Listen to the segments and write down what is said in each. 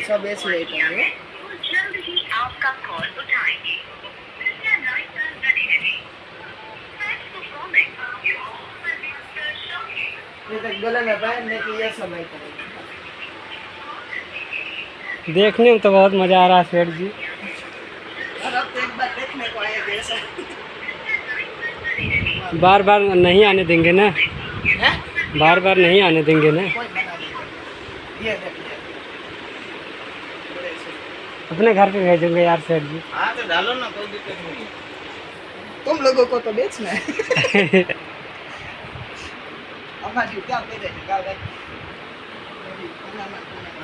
सब ऐसी आइटम है। जल्द ही आपका कॉल उठाएंगे। कृपया लाइन पर बने रहें। Thanks for calling. Your call will be answered shortly. ये तक गले में पहन ने की ये सब आइटम है। देखने में तो बहुत मज़ा आ रहा है सेठ जी। और अब तो एक बार देखने को आए जैसा बार बार नहीं आने देंगे ना, है, बार बार नहीं आने देंगे ना। कोई मना नहीं करता। ये देखिए बड़े से। अपने घर पे भेजेंगे यार सेठ जी। हाँ तो डालो ना, कोई दिक्कत नहीं। तुम लोगों को तो बेचना है। हमारी क्या पे दे गाँव में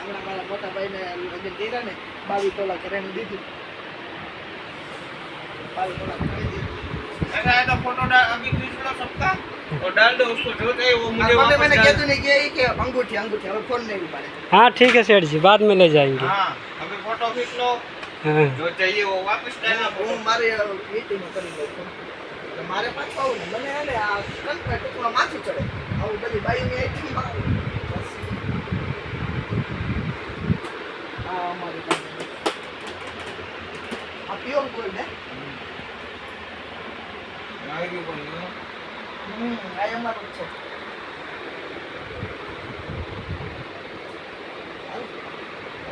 हमारा मोटा भाई ने लगे दे रहा ने 22 तोला करेंगे दी थी। 22 तोला करेंगे दी। ऐसा है तो फोटो अभी खींच लो सबका और डाल दो उसको, जो चाहिए वो मुझे अब वापस मैंने डाल क्या दो। तो नहीं किया ही कि अंगूठी अंगूठी अब फोन नहीं उठाने। हाँ ठीक है सेठ जी, बाद में ले जाएंगे। हाँ अभी फोटो खींच लो, हाँ जो चाहिए वो वापस डालना। હું મારે મીટિંગ કરી લઉં છું તો મારે પાછું આવું ને મને હે ને આ કંટાળ ટુકડો માથું ચડે આવું બધી બાઈની આઈટમ મારું આ અમારી પાસે આ પ્યોર ગોલ્ડ હે આવી ગયું પણ આ અમારું છે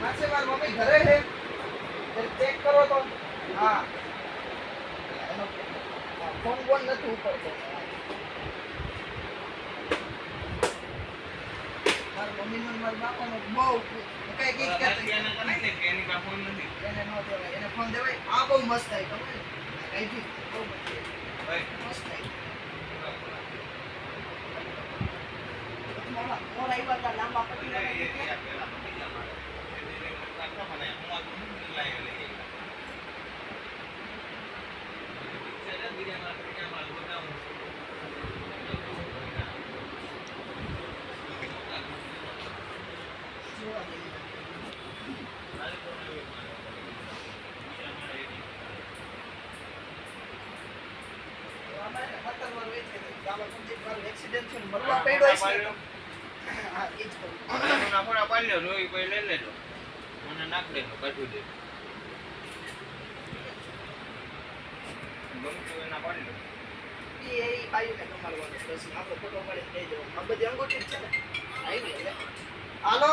માસે માર મમ્મી ઘરે હે ચેક કરો તો હા ફોન બોન નથી ઉપડતો મારા મમ્મી ને મારા બાપાનો બહુ કઈ કઈ કહેતા એને પાસે ફોન નથી. એને નો દેવાય એને ફોન દેવાય આ બહુ મસ્ત આવી તમે કઈ દી બહુ ભાઈ, મસ્ત આવી મોરા મોરા આવ્યા હતા લાંબા પટ્ટી એ વાળા પેલા પૈસા મારે. એને કાઢો મને, હું આ ઘણું લાવી લઈ. બીજા બીજા મારે ક્યાં માલ બનાવું. જોવા જેવી અમારે 17 વાર વેચે છે ગાવા સંદીપ વાર એક્સિડન્ટ છે મરવા પડ્યો છે હા એ જ કરું નાખોડા પાડી લો, લોહી પછી લઈ લેજો, મને નાખ દેજો, કાઢી દેજો. ગમતું એના પાડી લો. એ બાયુને કમાડવાનું છે પછી આપણો ફોટો પાડીને લઈ જવાનો આ બધી અંગૂઠી જ છે ને આવી ગઈ હવે હાલો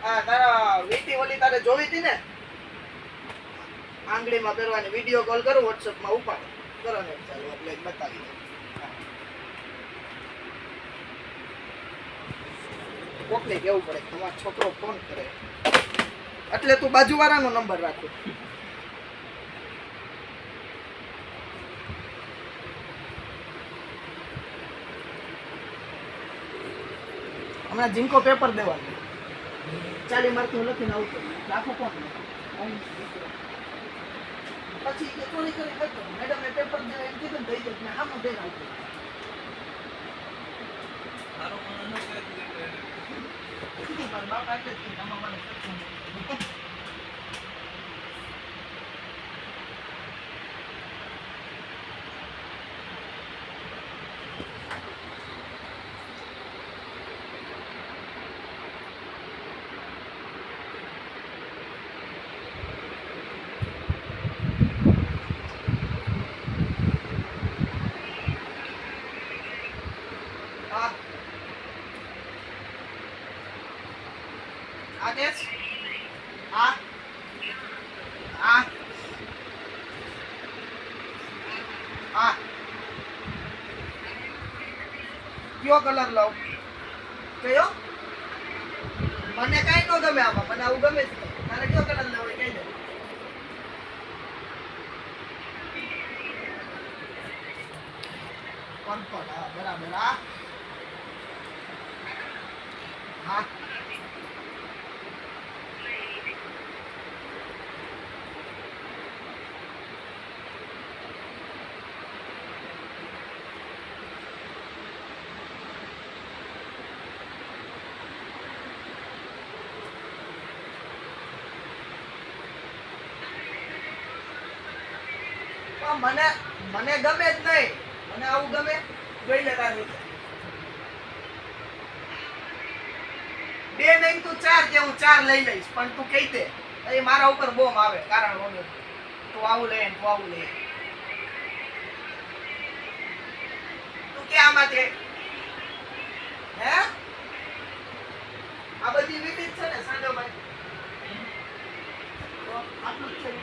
આ તારા વીટી ઓલી તારે જોવી હતી ને આંગળીમાં પહેરવાની વિડિયો કોલ કરું WhatsApp માં ઉપાડ કરો ને ચાલો એટલે બતાવી દઉં કોકને કેવું પડે કે તમારો છોકરો ફોન કરે એટલે તું બાજુવાળાનો નંબર રાખો હમણાં જીંકો પેપર દેવાનું 40 માર્કનું લખીને આવતું રાખો કોણ પછી કે ચોરી કરી હતો મેડમે પેપર ને એમ કીધું ને દઈ દે ને આમ દઈને આવતું મારો પણ નથી કીધું મારા બાપા એટલે જ કીધું આમાં મને કરતું નથી. હા આદેશ હા હા હા કયો કલર લાવ કયો મને કઈ નો ગમે આમાં મને આવું ગમે છે તારે કયો કલર લાવ કઈ દે કોણ હા બરાબર હા હા મને મને ગમે જ નહીં મને આવું ગમે જોઈ લેતા બે નહીં નહીં તું 4 કે હું 4 લઈ લઈશ પણ તું કહી દે એ મારા ઉપર બોમ આવે કારણ વગર તું આવું લઈ તું આવું લઈ તું કે આમાં છે